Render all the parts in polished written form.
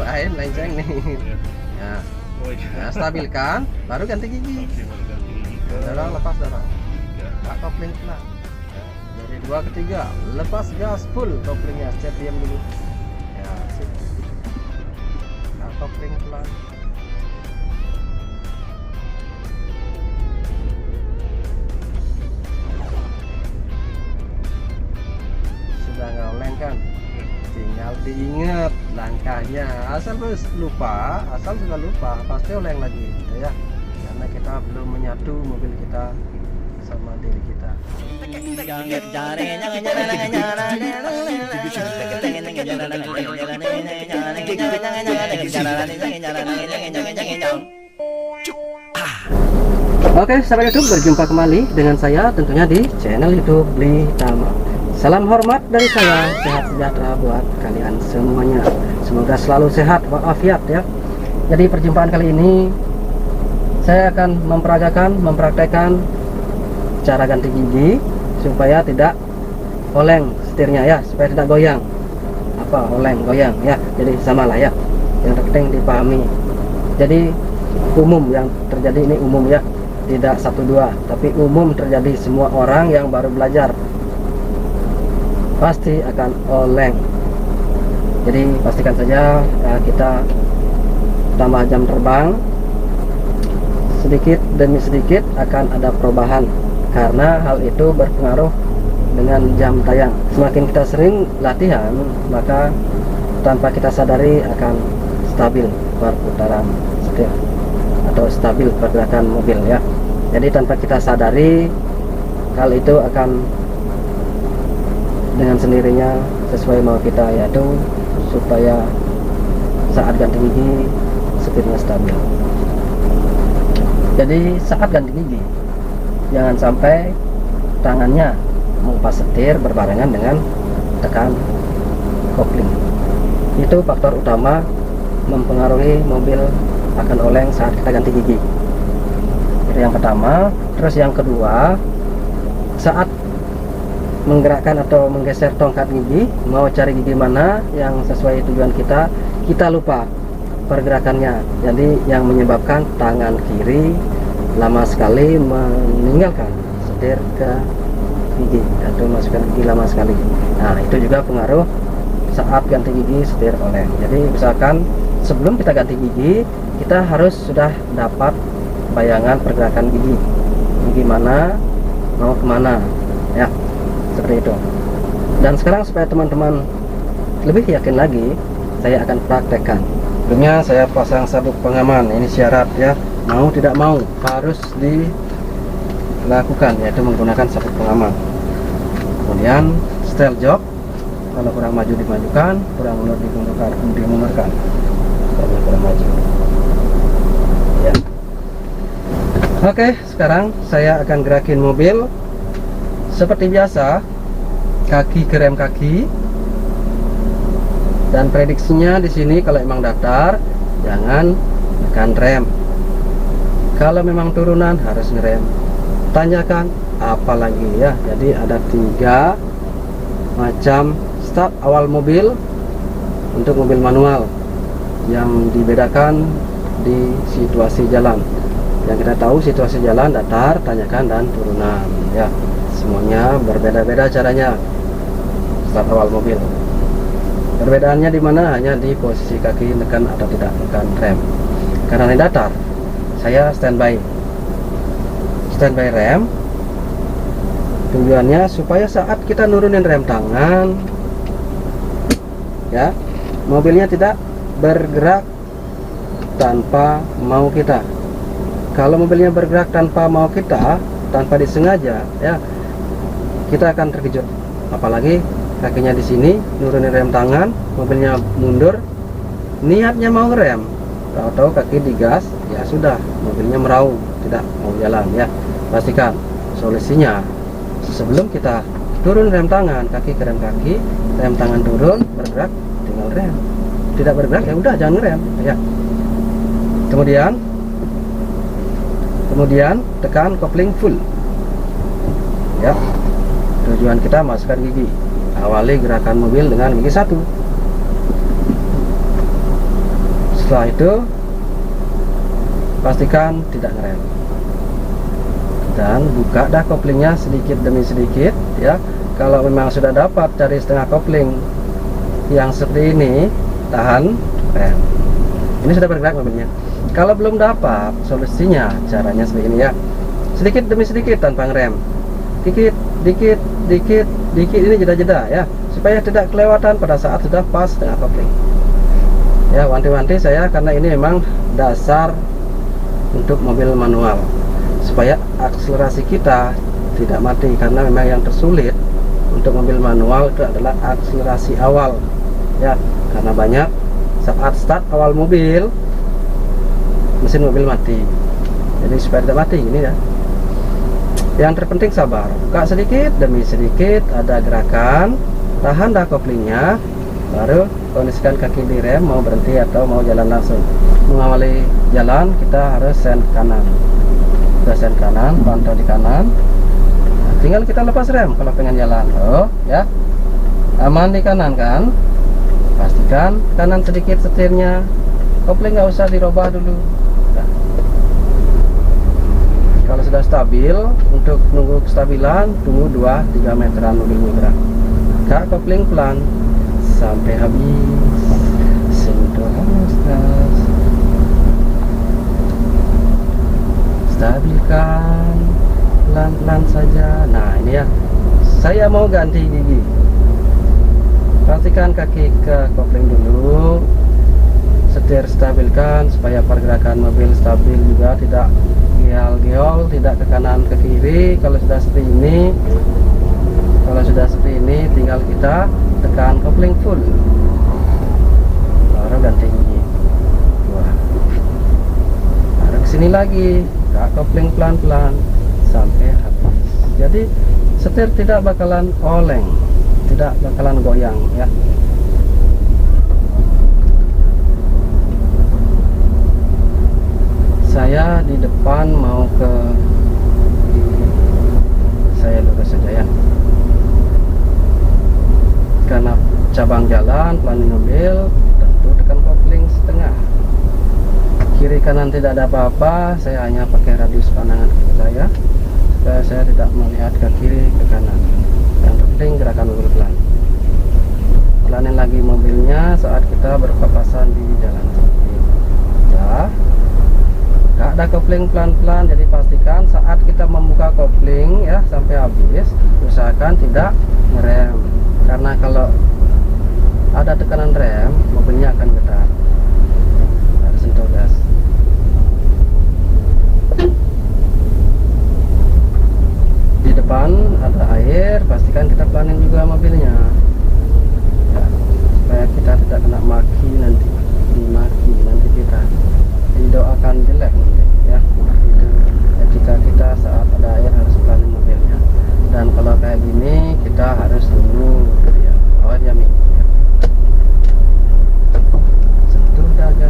lain lenceng nih. Ya. Oh iya. Nah, stabilkan, baru ganti gigi. Oke, baru ganti gigi. Dorong, lepas dorong. Tiga. Pak kopling pelan. Dari 2 ke 3, lepas gas full koplingnya, step diam dulu. Ya, sip. Pak kopling pelan. Sudah nggak oleng kan? Tinggal diingat langkahnya. Asal lupa, asal sudah lupa, pasti oleng lagi, gitu ya. Karena kita belum menyatu mobil kita sama diri kita. Oke, sahabat YouTube, berjumpa kembali dengan saya tentunya di channel YouTube Bli Tama. Salam hormat dari saya, sehat sejahtera buat kalian semuanya. Semoga selalu sehat walafiat ya. Jadi perjumpaan kali ini saya akan mempraktekkan cara ganti gigi supaya tidak oleng setirnya ya, supaya tidak goyang. Apa oleng goyang ya, jadi samalah ya. Yang penting dipahami. Jadi umum yang terjadi ini umum ya, tidak 1-2, tapi umum terjadi semua orang yang baru belajar pasti akan oleng. Jadi pastikan saja kita tambah jam terbang, sedikit demi sedikit akan ada perubahan karena hal itu berpengaruh dengan jam tayang. Semakin kita sering latihan, maka tanpa kita sadari akan stabil perputaran setir atau stabil pergerakan mobil ya. Jadi tanpa kita sadari, hal itu akan dengan sendirinya sesuai mau kita, yaitu supaya saat ganti gigi setirnya stabil. Jadi saat ganti gigi jangan sampai tangannya mengupas setir berbarengan dengan tekan kopling. Itu faktor utama mempengaruhi mobil akan oleng saat kita ganti gigi. Itu yang pertama. Terus yang kedua, saat menggerakkan atau menggeser tongkat gigi, mau cari gigi mana yang sesuai tujuan kita, kita lupa pergerakannya. Jadi yang menyebabkan tangan kiri lama sekali meninggalkan setir ke gigi atau masukkan gigi lama sekali. Nah, itu juga pengaruh saat ganti gigi setir oleng. Jadi misalkan sebelum kita ganti gigi, kita harus sudah dapat bayangan pergerakan gigi mana mau kemana ya, seperti itu. Dan sekarang supaya teman-teman lebih yakin lagi, saya akan praktekkan. Sebelumnya saya pasang sabuk pengaman, ini syarat ya, mau tidak mau harus dilakukan, yaitu menggunakan sabuk pengaman. Kemudian setel jok, kalau kurang maju dimajukan, kurang mundur dimundurkan. Kurang maju ya. Oke, sekarang saya akan gerakin mobil seperti biasa, kaki ke rem kaki, dan prediksinya di sini kalau memang datar jangan tekan rem, kalau memang turunan harus ngerem. Tanyakan apa lagi ya. Jadi ada 3 macam start awal mobil untuk mobil manual yang dibedakan di situasi jalan. Yang kita tahu situasi jalan datar, tanyakan, dan turunan ya. Semuanya berbeda-beda caranya start awal mobil. Perbedaannya di mana? Hanya di posisi kaki tekan atau tidak tekan rem. Karena ini datar, saya standby rem. Tujuannya supaya saat kita nurunin rem tangan ya, mobilnya tidak bergerak tanpa mau kita. Kalau mobilnya bergerak tanpa mau kita, tanpa disengaja ya, kita akan terkejut. Apalagi kakinya di sini nurunin rem tangan, mobilnya mundur, niatnya mau ngerem, tahu-tahu kaki digas, ya sudah, mobilnya meraung, tidak mau jalan ya. Pastikan solusinya sebelum kita turun rem tangan, kaki ke rem kaki, rem tangan turun, bergerak, tinggal rem. Tidak bergerak ya udah, jangan ngerem ya. Kemudian tekan kopling full ya. Tujuan kita masukkan gigi. Awali gerakan mobil dengan gigi 1. Setelah itu pastikan tidak ngerem dan buka dah koplingnya sedikit demi sedikit ya. Kalau memang sudah dapat cari setengah kopling yang seperti ini, tahan rem. Ini sudah bergerak mobilnya. Kalau belum dapat, solusinya caranya seperti ini ya. Sedikit demi sedikit tanpa ngerem. Dikit, dikit, dikit, dikit, ini jeda-jeda ya, supaya tidak kelewatan pada saat sudah pas setengah kopling. Ya, wanti-wanti saya karena ini memang dasar untuk mobil manual, supaya akselerasi kita tidak mati, karena memang yang tersulit untuk mobil manual itu adalah akselerasi awal ya, karena banyak saat start awal mobil mesin mobil mati. Jadi supaya tidak mati ini ya, yang terpenting sabar, buka sedikit demi sedikit, ada gerakan, tahan dah koplingnya, baru kondisikan kaki di rem, mau berhenti atau mau jalan langsung. Mengawali jalan kita harus sen kanan, sudah sen kanan, pantau di kanan. Tinggal kita lepas rem kalau pengen jalan. Oh ya, aman di kanan kan, pastikan kanan sedikit setirnya, kopling nggak usah dirubah dulu. Nah, kalau sudah stabil, untuk nunggu kestabilan tunggu 2-3 meteran mobil bergerak. Buka kopling pelan sampai habis, sentuh gas, stabilkan pelan-pelan saja. Nah ini ya, saya mau ganti gigi, pastikan kaki ke kopling dulu, setir stabilkan supaya pergerakan mobil stabil juga, tidak geol-geol, tidak ke kanan ke kiri. Kalau sudah seperti ini, tinggal kita tekan kopling full, baru ganti gigi. Baru kesini lagi, buka kopling pelan-pelan sampai habis. Jadi setir tidak bakalan oleng, tidak bakalan goyang ya. Saya di depan mau ke kiri, saya lurus saja ya, karena cabang jalan pelanin mobil, tentu tekan kopling setengah. Kiri kanan tidak ada apa-apa, saya hanya pakai radius pandangan saya supaya saya tidak melihat ke kiri ke kanan. Yang penting gerakan mobil pelan. Pelanin lagi mobilnya saat kita berpapasan di jalan. Ya, gak ada kopling pelan-pelan. Jadi pastikan saat kita membuka kopling ya sampai habis, usahakan tidak ngerem, karena kalau ada tekanan rem mobilnya akan getar. Harus sentuh gas. Di depan ada air, pastikan kita pelanin juga mobilnya ya, supaya kita tidak kena maki nanti, dimaki nanti kita didoakan jelek nanti ya. Itu etika kita saat ada air harus pelanin mobilnya, dan kalau kayak gini kita harus tunggu ya. Oh dia mikir, sentuh gasnya.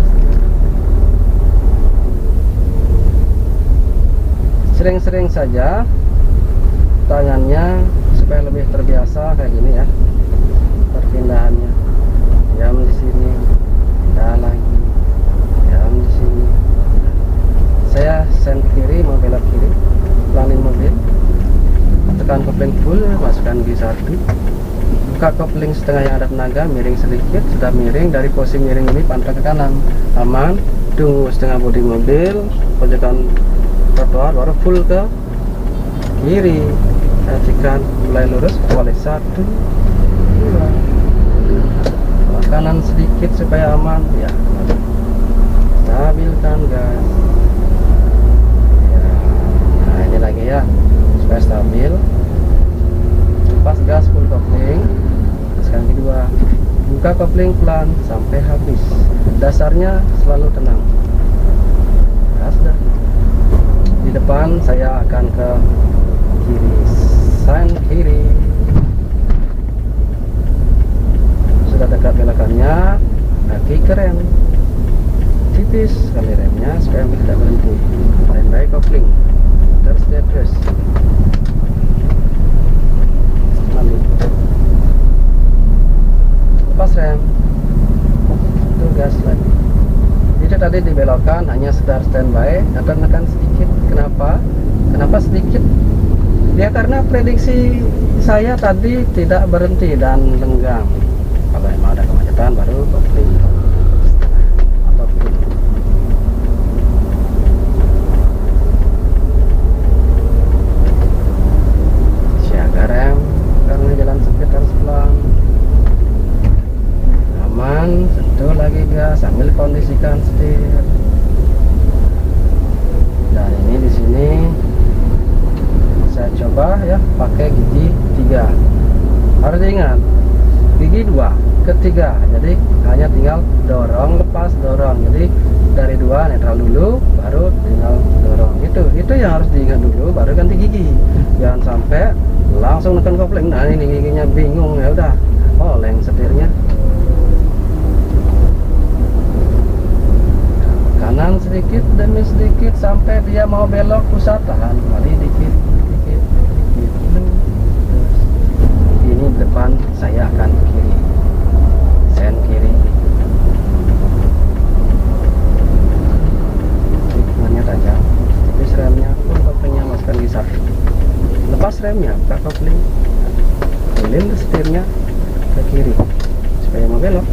Sering-sering saja tangannya supaya lebih terbiasa kayak gini ya, perpindahannya. Diam di sini, pindah lagi, diam di sini. Saya sen kiri, mau belok kiri, pelanin mobil, tekan kopling full, masukkan G1, buka kopling setengah yang ada tenaga, miring sedikit, sudah miring. Dari posisi miring ini pantau ke kanan, aman. Tunggu setengah bodi mobil, pojokan trotoar, baru full ke kiri. Perhatikan mulai lurus, awalnya 1, 2, kanan sedikit supaya aman ya. Stabilkan gas ya. Nah ini lagi ya, supaya stabil. Lepas gas full kopling. Sekarang kedua, buka kopling pelan sampai habis. Dasarnya selalu tenang. Nah, sudah. Di depan saya akan ke kiri, sen kiri. Sudah dekat belokannya, kaki ke rem, tipis sekali remnya supaya tidak berhenti. Baik kopling, terus terus. Lalu lepas rem, itu gas lagi. Itu tadi dibelokkan hanya sekedar standby atau menekan sedikit. Kenapa sedikit? Ya karena prediksi saya tadi tidak berhenti dan lenggang. Kalau emang ada kemacetan baru kopling atau full. Siaga rem karena jalan sempit harus pelan. Aman, sentuh lagi gas sambil kondisikan setir. Dan ini di sini saya coba ya pakai gigi 3. Harus diingat gigi 2 ke 3, jadi hanya tinggal dorong lepas dorong. Jadi dari 2 netral dulu baru tinggal dorong. Itu yang harus diingat dulu baru ganti gigi. Jangan sampai langsung neken kopling. Nah ini giginya bingung, ya udah oleng setirnya. Kanan sedikit demi sedikit sampai dia mau belok pusat, tahan kembali dikit. Ini depan saya akan ke kiri, sen kiri. Tikungannya tajam, tipis remnya pun koplingnya masukkan di 1. Lepas remnya, buka kopling, pilih setirnya ke kiri supaya mau belok.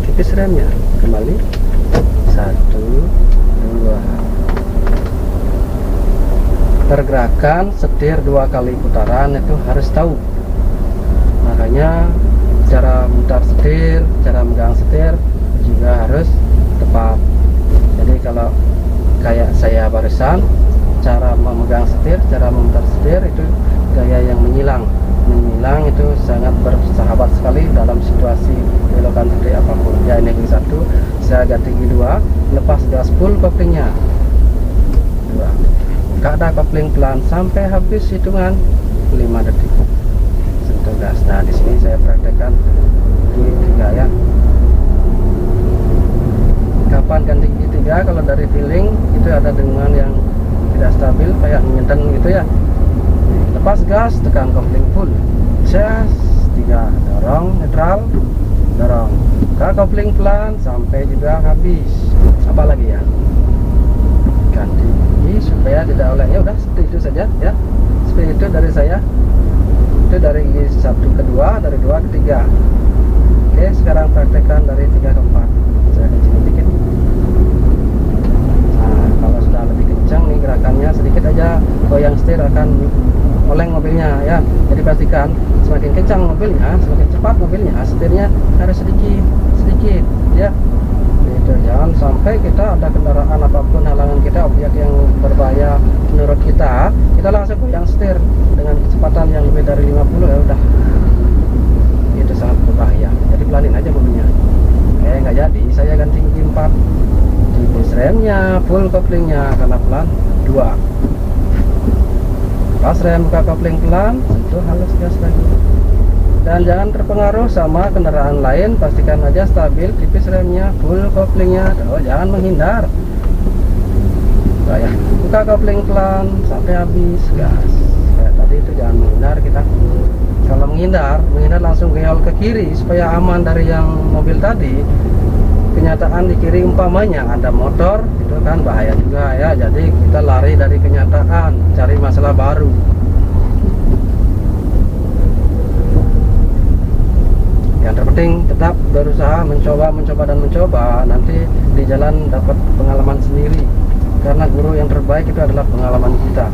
Tipis remnya, kembali 1, 2. Pergerakan setir 2 kali putaran itu harus tahu. Makanya cara mutar setir, cara megang setir juga harus tepat. Jadi kalau kayak saya barusan, cara memegang setir, cara memutar setir itu gaya yang menyilang itu sangat bersahabat sekali dalam situasi belokan seperti apapun. Ya ini gigi 1, saya ganti gigi 2, lepas gas full koplingnya 2. Kada kopling pelan sampai habis hitungan 5 detik. Sentuh gas. Nah, di sini saya praktekkan gigi 3 ya. Kapan ganti gigi 3? Kalau dari feeling itu ada dengungan yang tidak stabil kayak nyenten gitu ya. Lepas gas, tekan kopling full. Cas 3, dorong netral, dorong. Buka kopling pelan sampai juga habis. Apa lagi ya? Ganti supaya tidak oleh. Ya udah seperti itu saja ya. Seperti itu dari saya. Itu dari 1 ke 2, dari 2 ke 3. Oke, sekarang praktekkan dari 3 ke 4. Saya kencing dikit. Nah, kalau sudah lebih kencang nih gerakannya, sedikit aja goyang setir akan oleng mobilnya ya. Jadi pastikan semakin kencang mobilnya, semakin cepat mobilnya, setirnya harus sedikit ya. Itu jangan sampai kita ada kendaraan apapun halangan kita, objek yang berbahaya menurut kita langsung goyang setir dengan kecepatan yang lebih dari 50 ya udah. Itu sangat berbahaya. Jadi pelanin aja mobilnya. Nggak jadi, saya ganti gigi 4. Tipis remnya, full koplingnya karena pelan 2. Pas rem, buka kopling pelan, sentuh halus gas lagi. Dan jangan terpengaruh sama kendaraan lain, pastikan aja stabil, tipis remnya, full koplingnya. Jangan menghindar. Ya, buka kopling pelan sampai habis gas. Kayak tadi itu jangan menghindar kita. Kalau menghindar langsung geol ke kiri supaya aman dari yang mobil tadi. Kenyataan di kiri umpamanya ada motor, itu kan bahaya juga ya. Jadi kita lari dari kenyataan, cari masalah baru. Yang terpenting tetap berusaha mencoba. Nanti di jalan dapat pengalaman sendiri. Karena guru yang terbaik itu adalah pengalaman kita.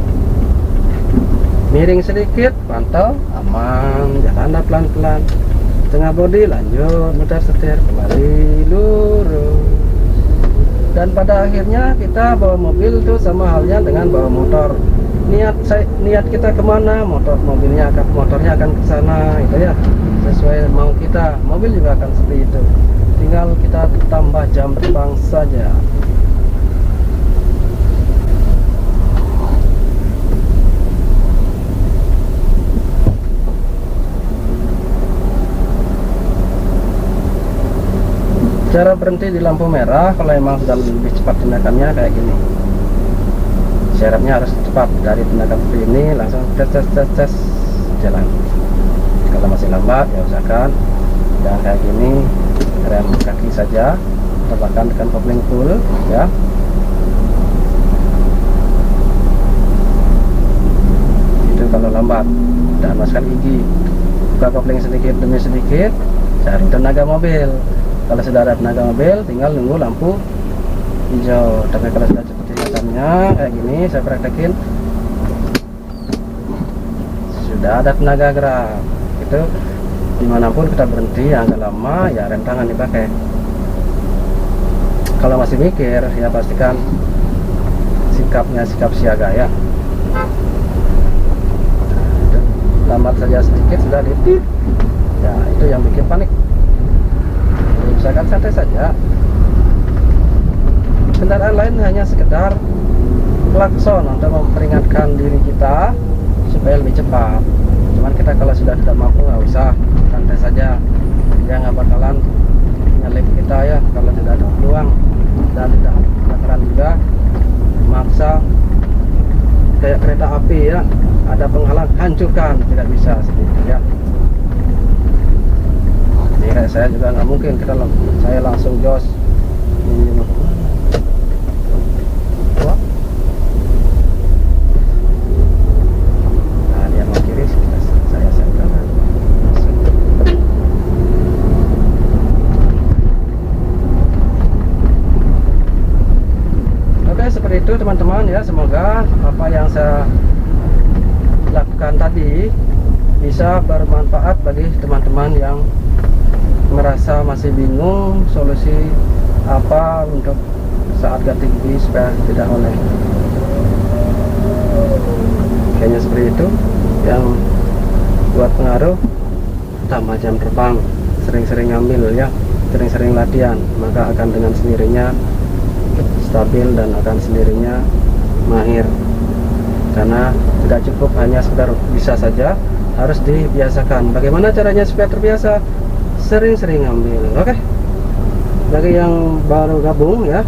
Miring sedikit, pantau, aman, jalan pelan-pelan. Tengah bodi lanjut mutar setir, kembali lurus. Dan pada akhirnya kita bawa mobil itu sama halnya dengan bawa motor. Niat kita kemana, motornya akan ke sana, itu ya. Sesuai mau kita, mobil juga akan seperti itu. Tinggal kita tambah jam terbang saja. Cara berhenti di lampu merah kalau emang sudah lebih cepat tindakannya kayak gini. Syaratnya harus cepat, dari tindakan seperti ini langsung tes jalan. Kalau masih lambat ya usahakan, dan kayak gini rem kaki saja tambahkan tekan kopling full ya. Itu kalau lambat. Dan masukkan gigi, buka kopling sedikit demi sedikit, cari tenaga mobil. Kalau sudah ada tenaga mobil, tinggal nunggu lampu hijau. Tapi kalau sudah seperti macamnya kayak gini, saya praktekin, sudah ada tenaga gerak. Itu dimanapun kita berhenti yang agak lama, ya rem tangan dipakai. Kalau masih mikir, ya pastikan sikapnya sikap siaga ya. Lambat saja sedikit sudah ditip, ya itu yang bikin panik. Usahakan santai saja. Kendaraan lain hanya sekedar klakson untuk memperingatkan diri kita supaya lebih cepat. Cuman kita kalau sudah tidak mampu nggak usah, santai saja. Dia nggak bakalan nyelip kita ya kalau tidak ada peluang, dan tidak bakalan juga maksa kayak kereta api ya, ada penghalang hancurkan, tidak bisa seperti ya. Ini kayak saya juga nggak mungkin saya langsung jos. Nah dia mau kiri, saya kanan. Oke, seperti itu teman-teman ya. Semoga apa yang saya lakukan tadi bisa bermanfaat bagi teman-teman yang merasa masih bingung solusi apa untuk saat ganti gigi supaya tidak oleng. Kayaknya seperti itu yang buat pengaruh. Tambah jam terbang, sering-sering ngambil ya, sering-sering latihan, maka akan dengan sendirinya stabil dan akan sendirinya mahir. Karena tidak cukup hanya sekedar bisa saja, harus dibiasakan. Bagaimana caranya supaya terbiasa? Sering-sering ambil. Oke. Bagi yang baru gabung ya,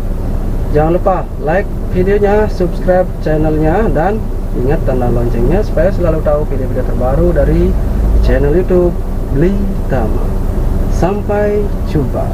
jangan lupa like videonya, subscribe channelnya, dan ingat tanda loncengnya supaya selalu tahu video-video terbaru dari channel YouTube Bli Tama. Sampai jumpa.